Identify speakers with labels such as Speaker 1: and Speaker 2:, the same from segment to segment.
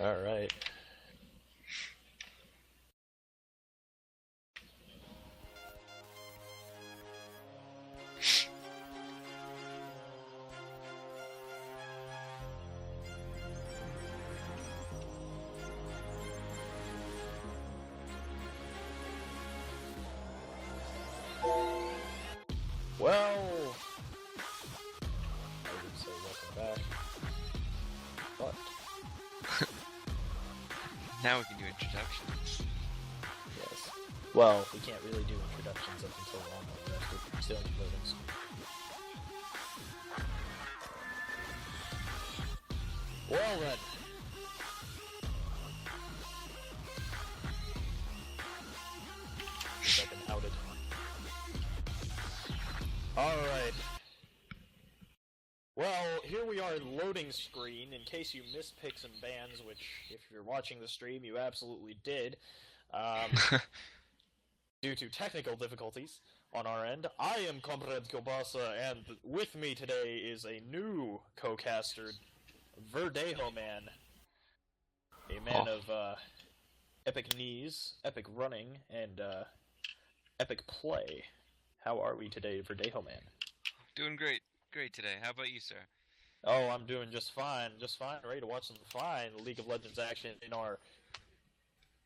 Speaker 1: Alright. Well, I would say welcome back, but
Speaker 2: Now we can do introductions.
Speaker 1: yes. Well, we can't really do introductions up until long after still in loadings. Well then. I've been outed. Alright. Well, here we are in loading screen, in case you missed picks and bans, which, if you're watching the stream, you absolutely did. Due to technical difficulties on our end. I am Comrade Kobasa, and with me today is a new co-caster, Verdejo Man. A man of epic knees, epic running, and epic play. How are we today, Verdejo Man?
Speaker 2: Doing great. Great today. How about you, sir?
Speaker 1: Oh, I'm doing just fine. Just fine. Ready to watch some fine League of Legends action in our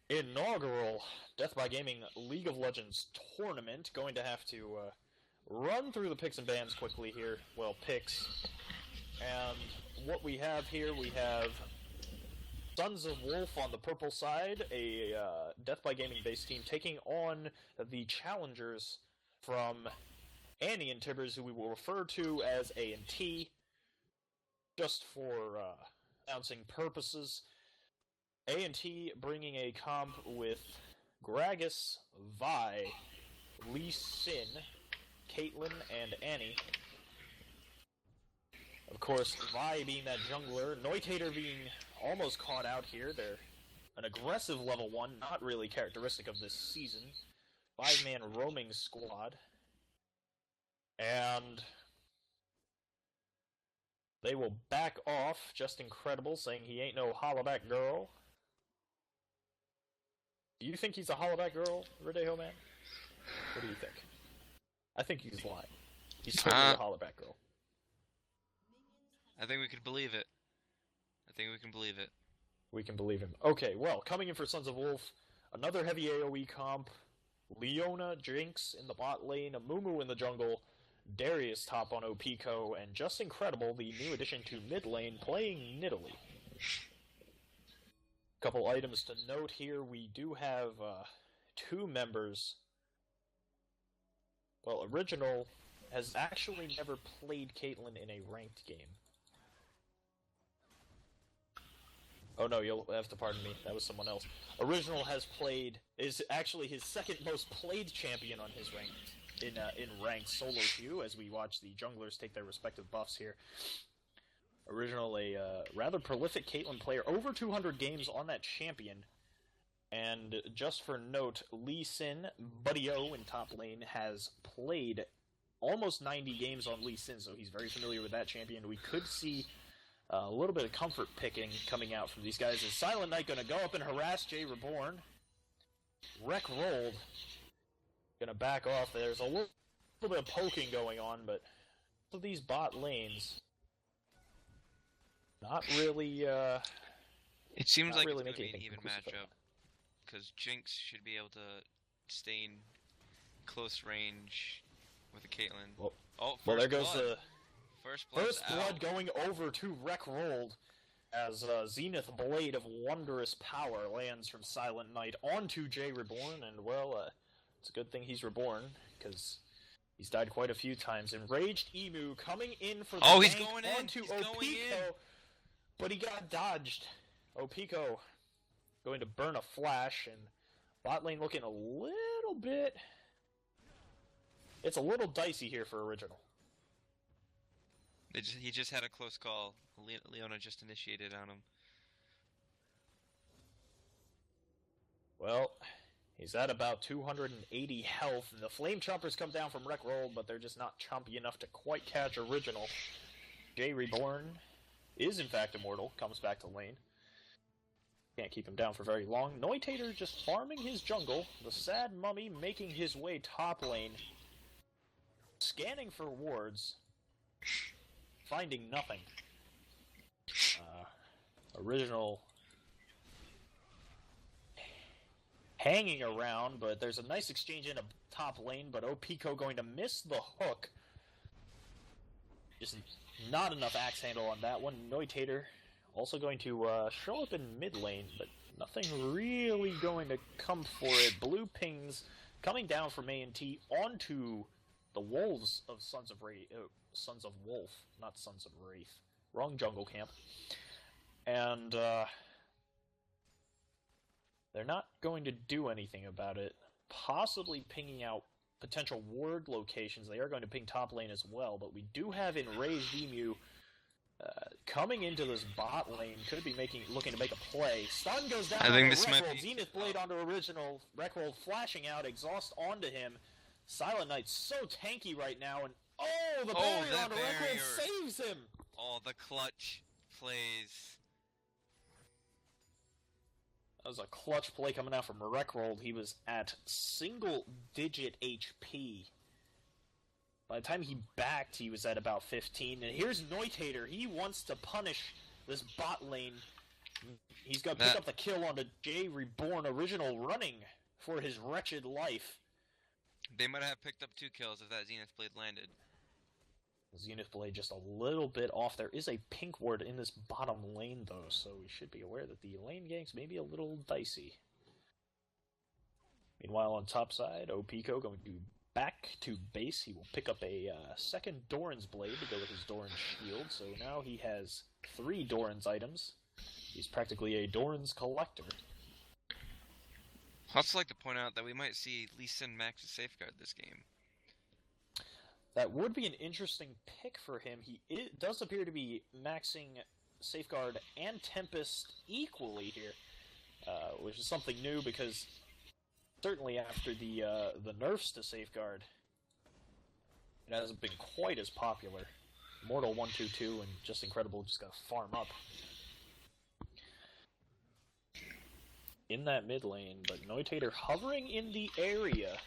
Speaker 1: inaugural Death by Gaming League of Legends tournament. Going to have to run through the picks and bans quickly here. Well, picks. And what we have here, we have Sons of Wolf on the purple side, a Death by Gaming based team taking on the challengers from Annie and Tibbers, who we will refer to as A and T, just for announcing purposes. A and T bringing a comp with Gragas, Vi, Lee Sin, Caitlyn, and Annie. Of course, Vi being that jungler, Neutator being almost caught out here. They're an aggressive level 1, not really characteristic of this season. 5-man roaming squad. And they will back off, just incredible, saying he ain't no hollaback girl. Do you think he's a hollaback girl, Verdejo Man? What do you think? I think he's lying. He's certainly a hollaback girl.
Speaker 2: I think we could believe it.
Speaker 1: We can believe him. Okay, well, coming in for Sons of Wolf, another heavy AoE comp, Leona, Jinx in the bot lane, Amumu in the jungle, Darius top on Opiko, and just incredible, the new addition to mid lane, playing Nidalee. Couple items to note here, we do have two members. Well, Original has actually never played Caitlyn in a ranked game. Oh no, you'll have to pardon me, that was someone else. Original is actually his second most played champion on his rank, in ranked solo queue, as we watch the junglers take their respective buffs here. Original, a rather prolific Caitlyn player, over 200 games on that champion. And just for note, Lee Sin, Buddy O in top lane, has played almost 90 games on Lee Sin, so he's very familiar with that champion. We could see a little bit of comfort picking coming out from these guys. Is Silent Knight going to go up and harass Jay Reborn? Wreck rolled. Going to back off. There's a little bit of poking going on, but these bot lanes, not really.
Speaker 2: It seems like
Speaker 1: really
Speaker 2: it's going to be an
Speaker 1: making
Speaker 2: even matchup, because Jinx should be able to stay in close range with a Caitlyn.
Speaker 1: Well, there goes the
Speaker 2: First
Speaker 1: blood going over to Wreck rolled, as Zenith Blade of Wondrous Power lands from Silent Knight onto Jay Reborn, and well, it's a good thing he's reborn, because he's died quite a few times. Enraged Emu coming in for the
Speaker 2: he's
Speaker 1: gank
Speaker 2: going in!
Speaker 1: onto
Speaker 2: He's going
Speaker 1: Opiko,
Speaker 2: in!
Speaker 1: but he got dodged. Opiko going to burn a flash, and bot lane looking a little bit... It's a little dicey here for Original.
Speaker 2: He just had a close call. Leona just initiated on him.
Speaker 1: Well, he's at about 280 health, and the Flame Chompers come down from Wreck Roll, but they're just not chompy enough to quite catch Original. Jay Reborn is in fact immortal, comes back to lane. Can't keep him down for very long. Noitator just farming his jungle. The Sad Mummy making his way top lane. Scanning for wards. Finding nothing. Original hanging around, but there's a nice exchange in a top lane, but Pico going to miss the hook. Just not enough axe handle on that one. Noitator also going to show up in mid lane, but nothing really going to come for it. Blue pings coming down from A&T onto the wolves of Sons of Wolf, not Sons of Wraith. Wrong jungle camp. And they're not going to do anything about it. Possibly pinging out potential ward locations. They are going to ping top lane as well, but we do have Enraged Emu coming into this bot lane. Could be looking to make a play. Stun goes down.
Speaker 2: I think this might be
Speaker 1: Zenith Blade onto original. Rekroll flashing out. Exhaust onto him. Silent Knight's so tanky right now, and the barrier onto Rekroll saves him.
Speaker 2: Oh, the clutch plays.
Speaker 1: That was a clutch play coming out from Rekroll. He was at single-digit HP. By the time he backed, he was at about 15. And here's Noitator. He wants to punish this bot lane. He's going to pick up the kill onto J Reborn Original, running for his wretched life.
Speaker 2: They might have picked up 2 kills if that Zenith Blade landed.
Speaker 1: Zenith Blade just a little bit off. There is a pink ward in this bottom lane, though, so we should be aware that the lane ganks may be a little dicey. Meanwhile, on top side, Pico going to back to base. He will pick up a second Doran's Blade to go with his Doran's Shield, so now he has 3 Doran's items. He's practically a Doran's collector.
Speaker 2: I'd also like to point out that we might see Lee Sin max Safeguard this game.
Speaker 1: That would be an interesting pick for him. He does appear to be maxing Safeguard and Tempest equally here, which is something new because certainly after the nerfs to Safeguard, it hasn't been quite as popular. Immortal 122 and Just Incredible just gotta farm up in that mid lane, but Noitator hovering in the area.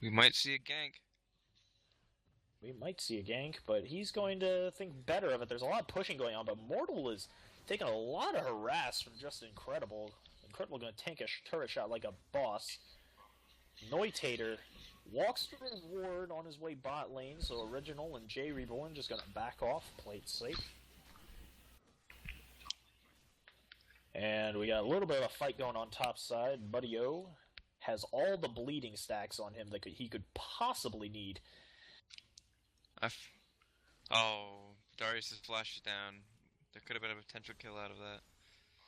Speaker 2: We might see a gank.
Speaker 1: We might see a gank, but he's going to think better of it. There's a lot of pushing going on, but Mortal is taking a lot of harass from Just Incredible. Incredible going to tank a turret shot like a boss. Noitator walks through the ward on his way bot lane, so Original and J Reborn just going to back off, play it safe. And we got a little bit of a fight going on top side. Buddy O has all the bleeding stacks on him that he could possibly need.
Speaker 2: Darius has flashed down. There could have been a potential kill out of that.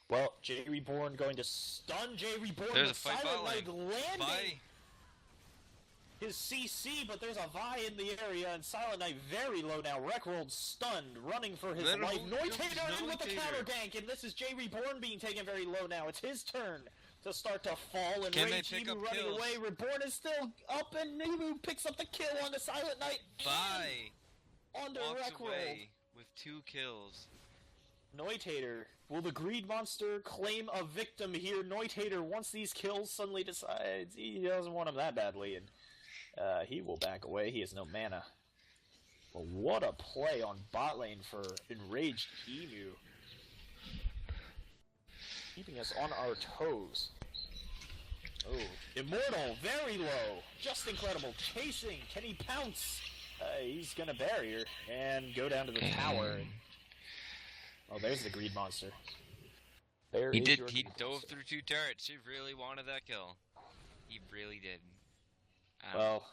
Speaker 1: Well, J Reborn going to stun J Reborn.
Speaker 2: There's a fight bot lane.
Speaker 1: Landing his CC, but there's a Vi in the area, and Silent Knight very low now. Rekroll stunned, running for his life. Noitator in with the counter gank, and this is J Reborn being taken very low now. It's his turn to start to fall, and Rage Emu running away. Reborn is still up, and Emu picks up the kill on the Silent Knight.
Speaker 2: Vi
Speaker 1: onto
Speaker 2: walks
Speaker 1: Rekroll
Speaker 2: away with 2 kills.
Speaker 1: Noitator, will the Greed Monster claim a victim here? Noitator, once these kills, suddenly decides he doesn't want him that badly, and he will back away. He has no mana. But what a play on bot lane for Enraged Emu. Keeping us on our toes. Oh, Immortal, very low. Just Incredible, chasing. Can he pounce? He's gonna barrier and go down to the tower. Oh, there's the Greed Monster.
Speaker 2: He dove through 2 turrets. He really wanted that kill. He really did.
Speaker 1: Well,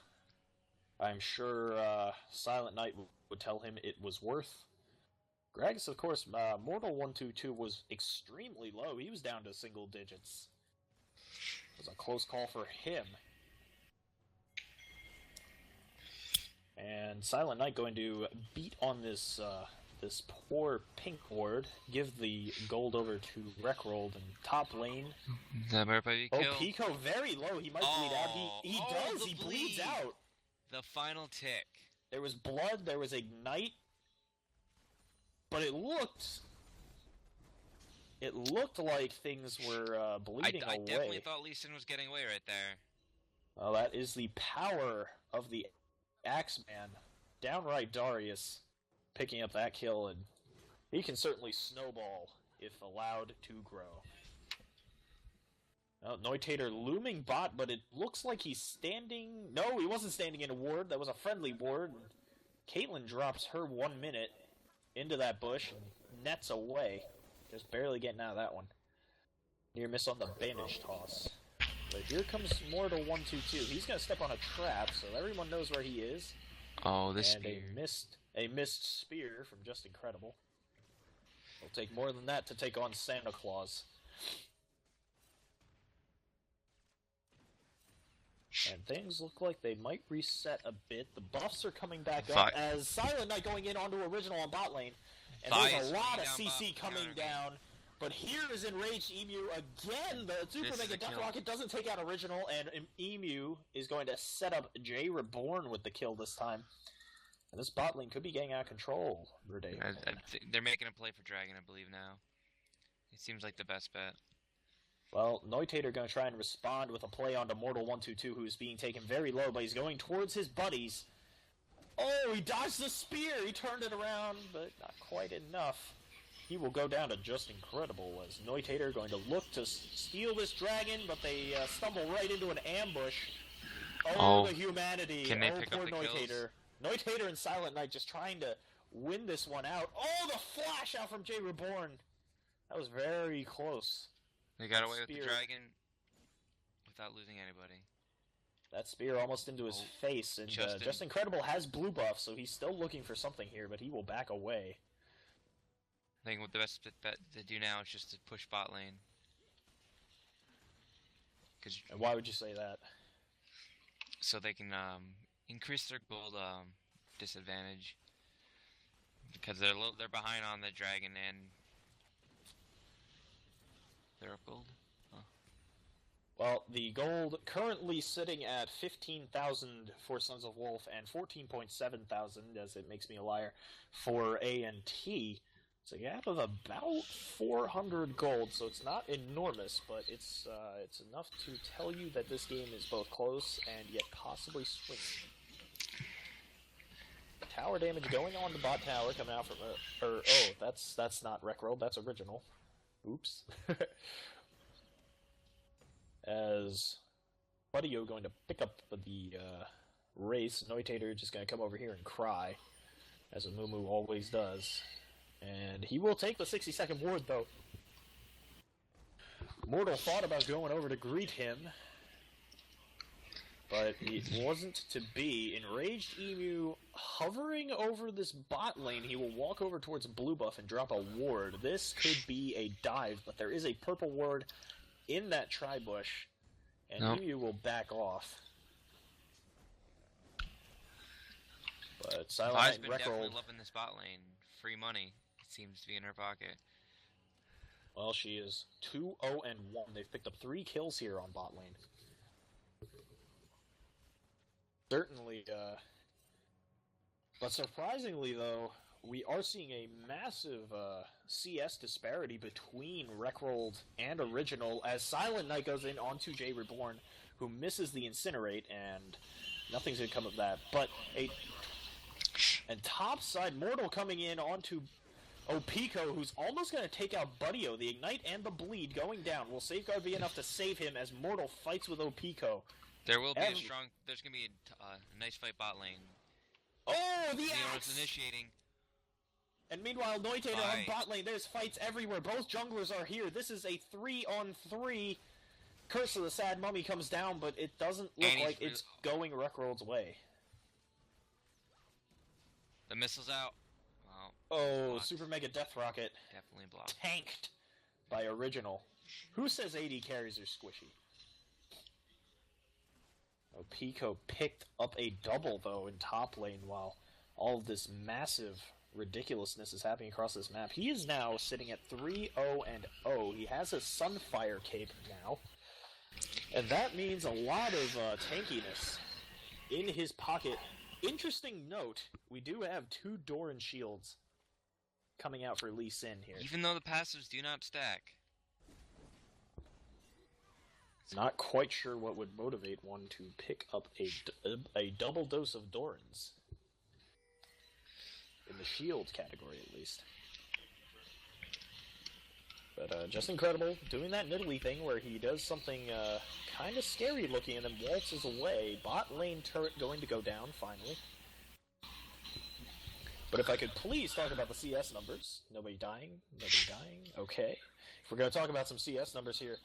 Speaker 1: I'm sure Silent Knight would tell him it was worth. Gragas, of course, Mortal 122 was extremely low. He was down to single digits. It was a close call for him. And Silent Knight going to beat on this this poor pink ward, give the gold over to Rekroll in top lane. Pico very low. He might bleed out. He does. He bleeds out.
Speaker 2: The final tick.
Speaker 1: There was blood. There was ignite. But it looked it looked like things were bleeding
Speaker 2: I
Speaker 1: away.
Speaker 2: definitely thought Lee Sin was getting away right there.
Speaker 1: Well, that is the power of the Axeman. Downright Darius picking up that kill, and he can certainly snowball if allowed to grow. Well, Neutater looming bot, but it looks like he's standing... No, he wasn't standing in a ward. That was a friendly ward. Caitlyn drops her 1 minute into that bush and nets away. Just barely getting out of that one. Near miss on the bandage toss. But here comes Mortal 122. He's going to step on a trap, so everyone knows where he is.
Speaker 2: Oh, this
Speaker 1: and
Speaker 2: spear.
Speaker 1: a missed spear from Just Incredible. It'll take more than that to take on Santa Claus. And things look like they might reset a bit. The buffs are coming back up as Silent Knight going in onto original on bot lane. And there's a lot of CC coming down. But here is Enraged Emu again. The Super Mega Death Rocket doesn't take out original, and Emu is going to set up Jay Reborn with the kill this time. And this bot lane could be getting out of control.
Speaker 2: They're making a play for Dragon, I believe, now. It seems like the best bet.
Speaker 1: Well, Neutater going to try and respond with a play onto Mortal 122, who's being taken very low, but he's going towards his buddies. Oh, he dodged the spear! He turned it around, but not quite enough. He will go down to Just Incredible as Neutater going to look to steal this dragon, but they stumble right into an ambush. Oh, the humanity.
Speaker 2: Can they pick
Speaker 1: poor
Speaker 2: up the
Speaker 1: Neutater. Neutater and Silent Knight just trying to win this one out. Oh, the flash out from Jay Reborn. That was very close.
Speaker 2: They got away with the dragon without losing anybody.
Speaker 1: That spear almost into his face, and Just Incredible has blue buff, so he's still looking for something here, but he will back away.
Speaker 2: I think what the best bet to do now is just to push bot lane.
Speaker 1: And why would you say that?
Speaker 2: So they can increase their gold disadvantage, because they're behind on the dragon and they're up gold. Huh.
Speaker 1: Well, the gold currently sitting at 15,000 for Sons of Wolf and 14,700, as it makes me a liar, for A&T. It's a gap of about 400 gold, so it's not enormous, but it's enough to tell you that this game is both close and yet possibly swinging. Tower damage going on the bot tower coming out from that's not Reckroll, that's original. Oops. As Buddyo going to pick up the race, Neutater just going to come over here and cry, as a Mumu always does. And he will take the 60-second ward, though. Mortal thought about going over to greet him, but it wasn't to be. Enraged Emu hovering over this bot lane. He will walk over towards blue buff and drop a ward. This could be a dive, but there is a purple ward in that tri-bush, and Emu will back off. But Silent Knight and
Speaker 2: been definitely
Speaker 1: Reckroll...
Speaker 2: loving this bot lane. Free money seems to be in her pocket.
Speaker 1: Well, she is 2-0-1. They've picked up 3 kills here on bot lane. Certainly, but surprisingly, though, we are seeing a massive CS disparity between Reckrolled and Original as Silent Knight goes in onto Jay Reborn, who misses the Incinerate, and nothing's going to come of that. But and topside Mortal coming in onto Opiko, who's almost going to take out Buddyo. The Ignite and the Bleed going down. Will Safeguard be enough to save him as Mortal fights with Opiko?
Speaker 2: There will be there's going to be a nice fight bot lane.
Speaker 1: Oh, the axe!
Speaker 2: It's initiating.
Speaker 1: And meanwhile, Neutater on bot lane, there's fights everywhere. Both junglers are here. This is a 3-on-3. Curse of the Sad Mummy comes down, but it doesn't look like it's going Reckroll's way.
Speaker 2: The missile's out. Wow.
Speaker 1: Oh,
Speaker 2: blocked.
Speaker 1: Super Mega Death Rocket.
Speaker 2: Definitely blocked.
Speaker 1: Tanked by Original. Who says AD carries are squishy? Oh, Pico picked up a double, though, in top lane while all of this massive ridiculousness is happening across this map. He is now sitting at 3-0-0. He has a Sunfire cape now. And that means a lot of tankiness in his pocket. Interesting note, we do have 2 Doran shields coming out for Lee Sin here.
Speaker 2: Even though the passives do not stack.
Speaker 1: Not quite sure what would motivate one to pick up a double dose of Doran's. In the shield category, at least. But just incredible, doing that Nidalee thing where he does something kind of scary looking and then waltzes away. Bot lane turret going to go down, finally. But if I could please talk about the CS numbers. Nobody dying, okay. If we're going to talk about some CS numbers here,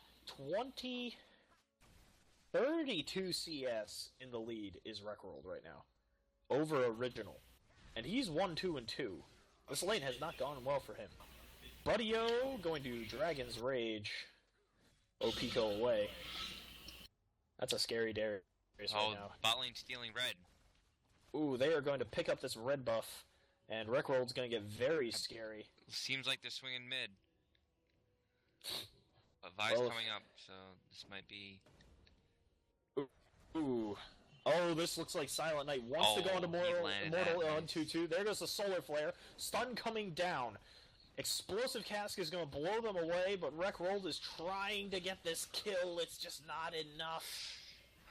Speaker 1: 32 CS in the lead is Wreckworld right now, over Original. And he's 1-2-2. This lane has not gone well for him. Buddy-O going to Dragon's Rage. Opiko away. That's a scary Darius right now.
Speaker 2: Bot lane stealing red.
Speaker 1: Ooh, they are going to pick up this red buff, and Wreckworld's going to get very scary.
Speaker 2: Seems like they're swinging mid. But Vi's coming up, so this might be...
Speaker 1: Ooh. Oh, this looks like Silent Knight wants to go into Mortal on 2-2. There goes the Solar Flare. Stun coming down. Explosive Cask is going to blow them away, but Wreckworld is trying to get this kill. It's just not enough.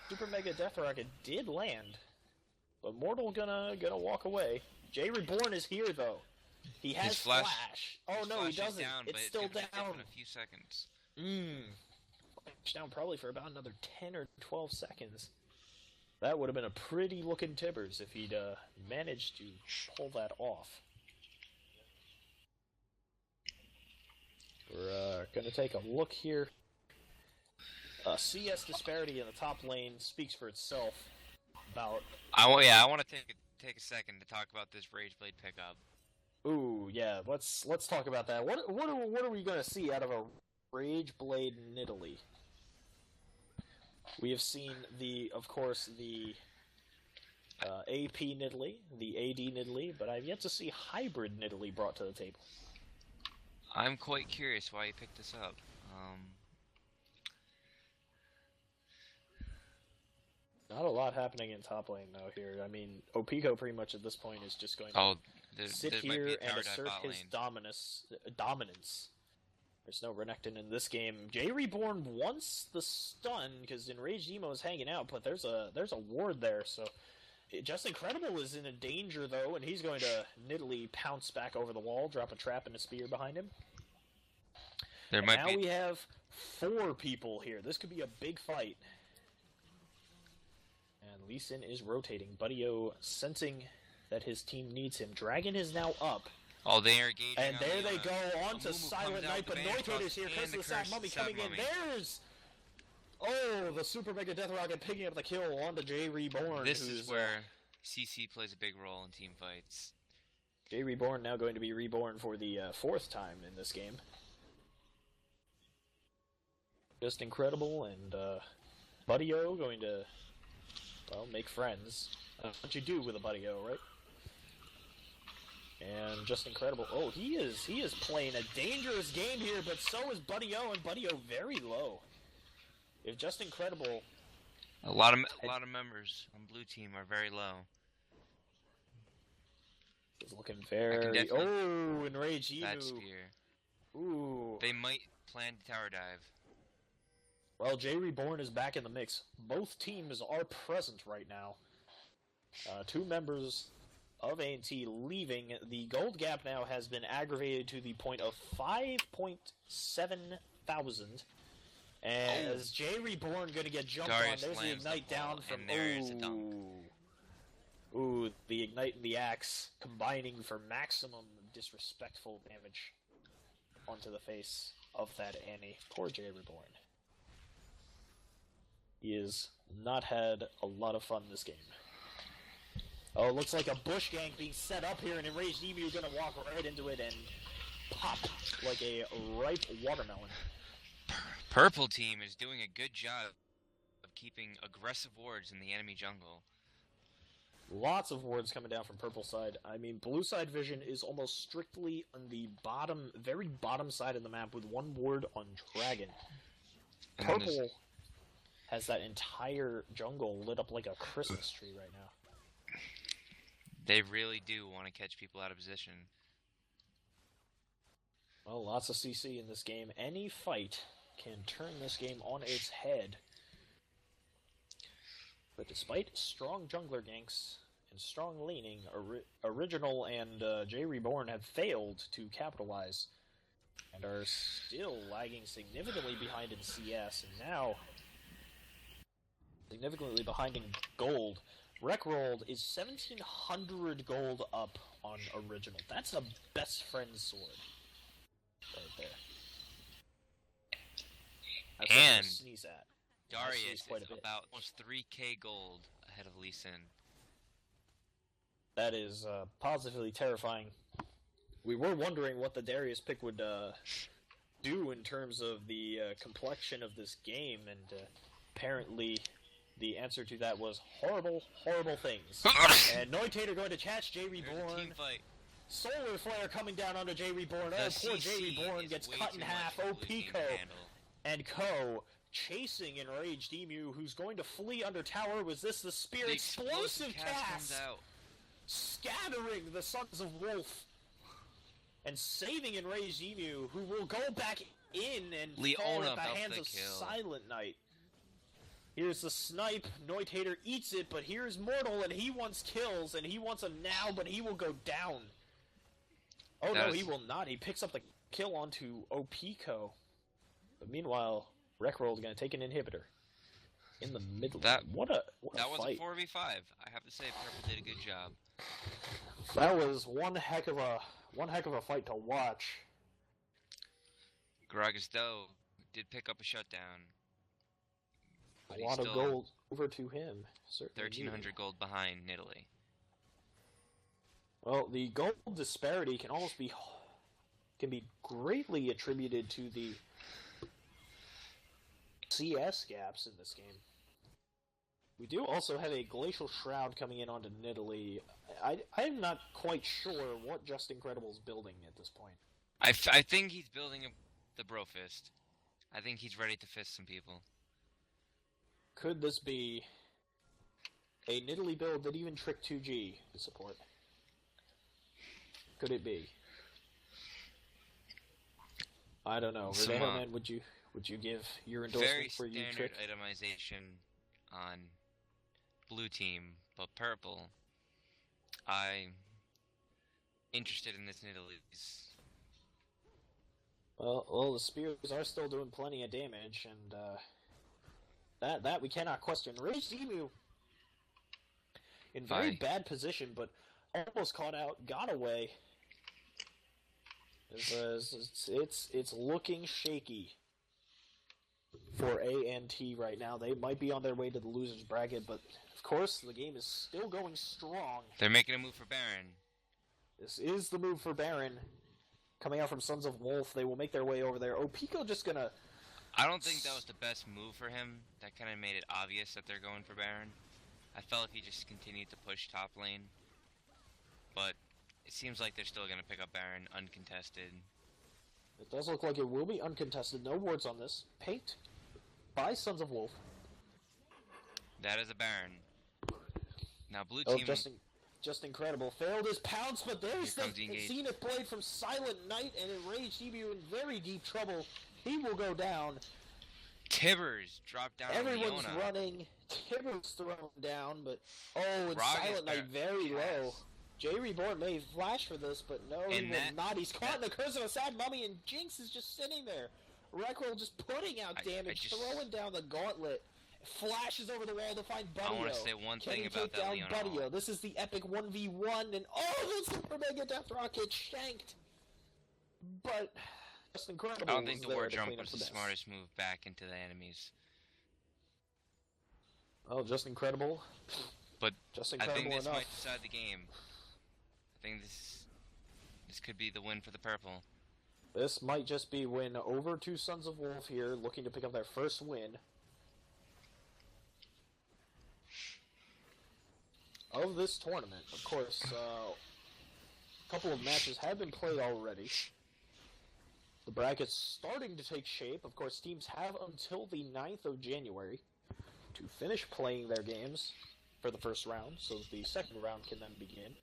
Speaker 1: Super Mega Death Rocket did land, but Mortal gonna walk away. Jay Reborn is here, though. He has flash. Oh, no, he doesn't. It's still down.
Speaker 2: In a few seconds.
Speaker 1: Flash down probably for about another 10 or 12 seconds. That would have been a pretty looking Tibbers if he'd managed to pull that off. We're going to take a look here. CS disparity in the top lane speaks for itself.
Speaker 2: I want to take a second to talk about this Rageblade pickup.
Speaker 1: Ooh, yeah, let's talk about that. What are we going to see out of a Rageblade Nidalee? We have seen of course, the AP Nidalee, the AD Nidalee, but I've yet to see hybrid Nidalee brought to the table.
Speaker 2: I'm quite curious why you picked this up.
Speaker 1: Not a lot happening in top lane, though, here. I mean, Opiko pretty much at this point is just going to sit here and assert his dominance. There's no Renekton in this game. Jay Reborn wants the stun, because Enraged Emo is hanging out, but there's a ward there, so... Just Incredible is in a danger, though, and he's going to Nidalee pounce back over the wall, drop a trap and a spear behind him. We have 4 people here. This could be a big fight. And Lee Sin is rotating. Buddy-O sensing that his team needs him. Dragon is now up.
Speaker 2: Oh, they are engaging.
Speaker 1: And there they go on to Silent Knight, but Noitator's here. Curse of the Sad Mummy coming in. There's... Oh, the Super Mega Death Rocket picking up the kill onto Jay Reborn.
Speaker 2: This is where CC plays a big role in team fights.
Speaker 1: Jay Reborn now going to be reborn for the 4th time in this game. Just incredible, and Buddy-O going to, well, make friends. What you do with a Buddy-O, right? And just incredible. Oh, he is playing a dangerous game here, but so is Buddy-O, and Buddy-O very low. If Just Incredible...
Speaker 2: A lot of members on blue team are very low.
Speaker 1: He's looking very... Oh, Enraged Emu.
Speaker 2: That spear.
Speaker 1: Ooh.
Speaker 2: They might plan to tower dive.
Speaker 1: Well, Jay Reborn is back in the mix. Both teams are present right now. 2 members of A&T leaving. The gold gap now has been aggravated to the point of 5.7 thousand. As Jay Reborn going to get jumped
Speaker 2: Darius
Speaker 1: on, there's the Ignite down from...
Speaker 2: there is a dunk.
Speaker 1: Ooh, the Ignite and the Axe combining for maximum disrespectful damage onto the face of that Annie. Poor Jay Reborn. He has not had a lot of fun this game. Oh, it looks like a bush gank being set up here, and Enraged Emu is going to walk right into it and pop like a ripe watermelon.
Speaker 2: Purple team is doing a good job of keeping aggressive wards in the enemy jungle.
Speaker 1: Lots of wards coming down from purple side. I mean, blue side vision is almost strictly on the bottom, very bottom side of the map with 1 ward on Dragon. Purple has that entire jungle lit up like a Christmas tree right now.
Speaker 2: They really do want to catch people out of position.
Speaker 1: Well, lots of CC in this game. Any fight can turn this game on its head. But despite strong jungler ganks and strong leaning, Original and J Reborn have failed to capitalize and are still lagging significantly behind in CS, and now significantly behind in gold. Wreckrolled is 1,700 gold up on Original. That's a best friend sword right there. That's
Speaker 2: And
Speaker 1: to sneeze at.
Speaker 2: Darius is about almost 3k gold ahead of Lee Sin.
Speaker 1: That is positively terrifying. We were wondering what the Darius pick would do in terms of the complexion of this game, and apparently the answer to that was horrible, horrible things. And Noitator going to catch J Reborn. Solar Flare coming down onto J Reborn. Oh, poor J Reborn gets cut in half. OP Co. And Co. chasing Enraged Emu, who's going to flee under tower. Was this the Spear?
Speaker 2: The
Speaker 1: explosive cast
Speaker 2: comes out,
Speaker 1: scattering the Sons of Wolf and saving Enraged Emu, who will go back in and fall at the hands of Silent Knight. Here's the snipe. Noitator eats it, but here's Mortal, and he wants kills, and he wants them now, but he will go down. Oh no, he will not. He picks up the kill onto OPCO. But meanwhile, Wreckroll is going to take an inhibitor in the middle. What a fight.
Speaker 2: That was a 4v5. I have to say, Purple did a good job.
Speaker 1: That was one heck of a fight to watch.
Speaker 2: Gragas Doe did pick up a shutdown.
Speaker 1: A lot of gold over to him.
Speaker 2: 1,300 gold behind Italy.
Speaker 1: Well, the gold disparity can be greatly attributed to the CS gaps in this game. We do also have a Glacial Shroud coming in onto Nidalee. I'm not quite sure what Just Incredible's building at this point.
Speaker 2: I think he's building the Bro Fist. I think he's ready to fist some people.
Speaker 1: Could this be a Nidalee build that even Trick 2G would support? Could it be? I don't know. Man, would you give your endorsement for you, Trick?
Speaker 2: Very standard itemization on blue team, but purple. I'm interested in this Nidalee's.
Speaker 1: Well, the spears are still doing plenty of damage, and that we cannot question. Raged Emu in very bad position, but almost caught out, got away. It's looking shaky for A&T right now. They might be on their way to the losers bracket, but of course the game is still going strong.
Speaker 2: They're making a move for Baron.
Speaker 1: This is the move for Baron. Coming out from Sons of Wolf, they will make their way over there. Pico just gonna...
Speaker 2: I don't think that was the best move for him. That kind of made it obvious that they're going for Baron. I felt if he just continued to push top lane. But it seems like they're still going to pick up Baron uncontested.
Speaker 1: It does look like it will be uncontested. No words on this. Picked by Sons of Wolf.
Speaker 2: That is a Baron. Now blue team...
Speaker 1: Just Incredible. Failed his pounce, but there's the Zenith Blade from Silent Knight, and Enraged Emu in very deep trouble. He will go down.
Speaker 2: Tibbers dropped down.
Speaker 1: Everyone's running. Tibbers thrown down, but and Silent Knight very low. J Reborn may flash for this, but no, he will not. He's caught in the curse of a sad mummy, and Jinx is just sitting there. Wreckroll just putting out damage, throwing down the gauntlet. Flashes over the wall to find Buddyo.
Speaker 2: I want to say one thing about that Leona.
Speaker 1: Buddyo? This is the epic 1v1, and the Super Mega Death Rocket shanked. But Just Incredible.
Speaker 2: I don't think the War Jump was the smartest move back into the enemies.
Speaker 1: Oh, Just Incredible.
Speaker 2: But
Speaker 1: Just Incredible
Speaker 2: I think this
Speaker 1: enough.
Speaker 2: might decide the game. I think this could be the win for the purple.
Speaker 1: This might just be win over to Sons of Wolf here, looking to pick up their first win of this tournament. Of course, a couple of matches have been played already. The bracket's starting to take shape. Of course, teams have until the 9th of January to finish playing their games for the first round, so the second round can then begin.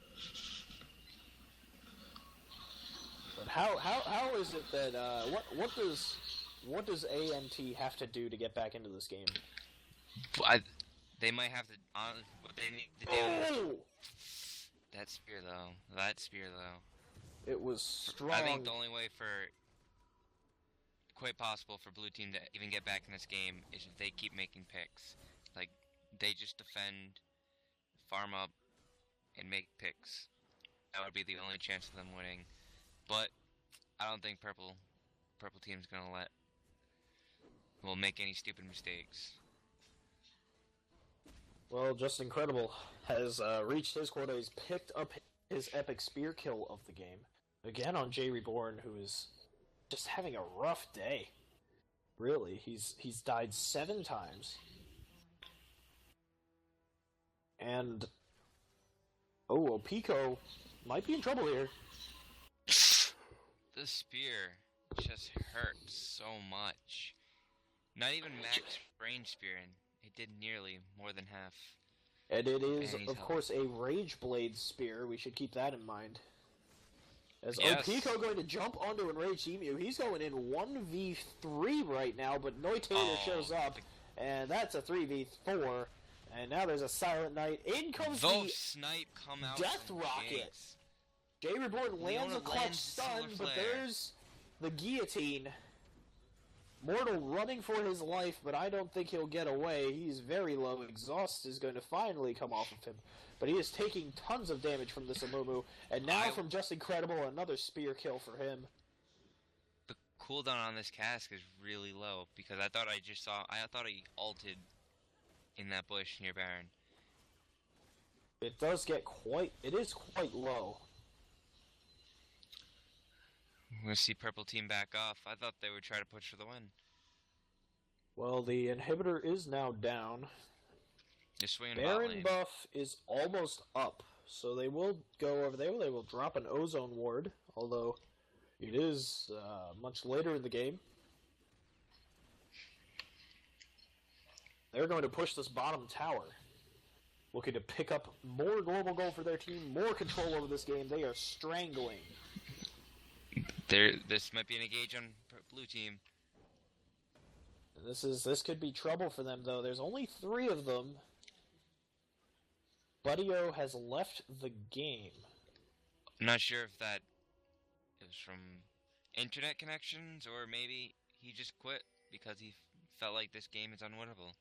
Speaker 1: But How is it that what does ANT have to do to get back into this game?
Speaker 2: They might have to.
Speaker 1: Oh!
Speaker 2: That spear though.
Speaker 1: It was strong.
Speaker 2: I think the only way quite possible for blue team to even get back in this game is if they keep making picks. Like, they just defend, farm up, and make picks. That would be the only chance of them winning. But I don't think purple team's gonna make any stupid mistakes.
Speaker 1: Well, just incredible has reached his quota. He's picked up his epic spear kill of the game again on Jay Reborn, who is just having a rough day. Really, he's died 7 times, and well, Pico might be in trouble here.
Speaker 2: The spear just hurts so much. Not even max range spearing. It did nearly more than half.
Speaker 1: And it is, of course, a Rage Blade spear. We should keep that in mind. As Pico going to jump onto Enraged Emu. He's going in 1v3 right now, but Noitator shows up, and that's a 3v4. And now there's a Silent Knight. In comes the
Speaker 2: snipe come out
Speaker 1: Death Rocket. Jay Reborn lands a clutch stun, but there's the guillotine. Mortal running for his life, but I don't think he'll get away. He's very low. Exhaust is going to finally come off of him. But he is taking tons of damage from this Amumu. And now from Just Incredible, another spear kill for him.
Speaker 2: The cooldown on this cask is really low, because I thought he ulted in that bush near Baron.
Speaker 1: It is quite low.
Speaker 2: We're going to see purple team back off. I thought they would try to push for the win.
Speaker 1: Well, the inhibitor is now down.
Speaker 2: They're swinging
Speaker 1: Baron buff is almost up, so they will go over there. They will drop an Ozone Ward, although it is much later in the game. They're going to push this bottom tower, looking to pick up more global gold for their team, more control over this game. They are strangling.
Speaker 2: This might be an engage on blue team.
Speaker 1: This could be trouble for them, though. There's only 3 of them. Buddyo has left the game.
Speaker 2: I'm not sure if that is from internet connections, or maybe he just quit because he felt like this game is unwinnable.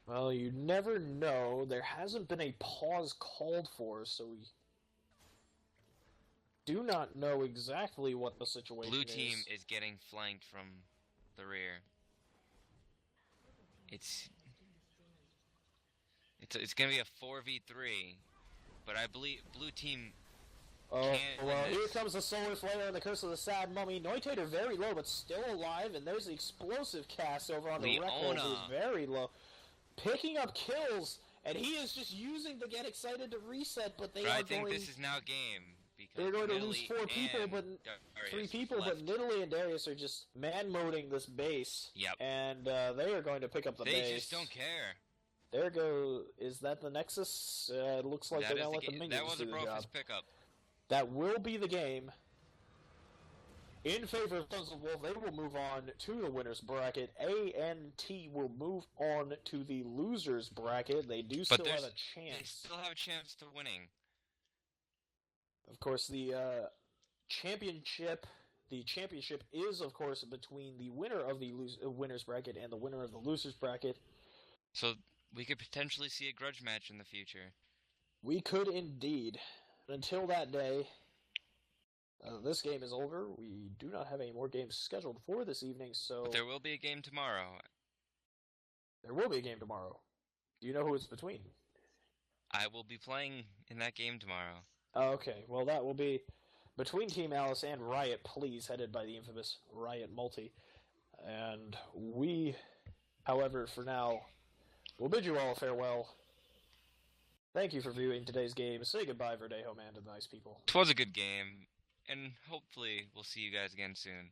Speaker 1: Well, you never know. There hasn't been a pause called for, so we do not know exactly what the situation is.
Speaker 2: Blue team is getting flanked from the rear. It's going to be a 4v3, but I believe blue team can't
Speaker 1: well, here comes the Solar Flare and the Curse of the Sad Mummy. Noitator very low, but still alive, and there's the explosive cast over on the Record, who's very low. Picking up kills, and he is just using to get excited to reset, but I think
Speaker 2: this is now game.
Speaker 1: They're going to lose 4 people, but 3 people, but Nidalee and Darius are just man-moding this base.
Speaker 2: Yep.
Speaker 1: And they are going to pick up the base.
Speaker 2: They just don't care.
Speaker 1: There go. Is that the Nexus? It looks like they're going to let the minions do the job.
Speaker 2: That was a Brofist pickup.
Speaker 1: That will be the game. In favor of Sons of Wolf, they will move on to the winner's bracket. ANT will move on to the loser's bracket. They do still have a chance.
Speaker 2: They still have a chance to winning.
Speaker 1: Of course, the championship is, of course, between the winner of the winner's bracket and the winner of the loser's bracket.
Speaker 2: So we could potentially see a grudge match in the future.
Speaker 1: We could indeed. Until that day, this game is over. We do not have any more games scheduled for this evening, so...
Speaker 2: But there will be a game tomorrow.
Speaker 1: There will be a game tomorrow. Do you know who it's between?
Speaker 2: I will be playing in that game tomorrow.
Speaker 1: Okay, well that will be between Team Alice and Riot Please, headed by the infamous Riot Multi. And we, however, for now, will bid you all farewell. Thank you for viewing today's game. Say goodbye, Verdejo Man, to the nice people.
Speaker 2: It was a good game, and hopefully we'll see you guys again soon.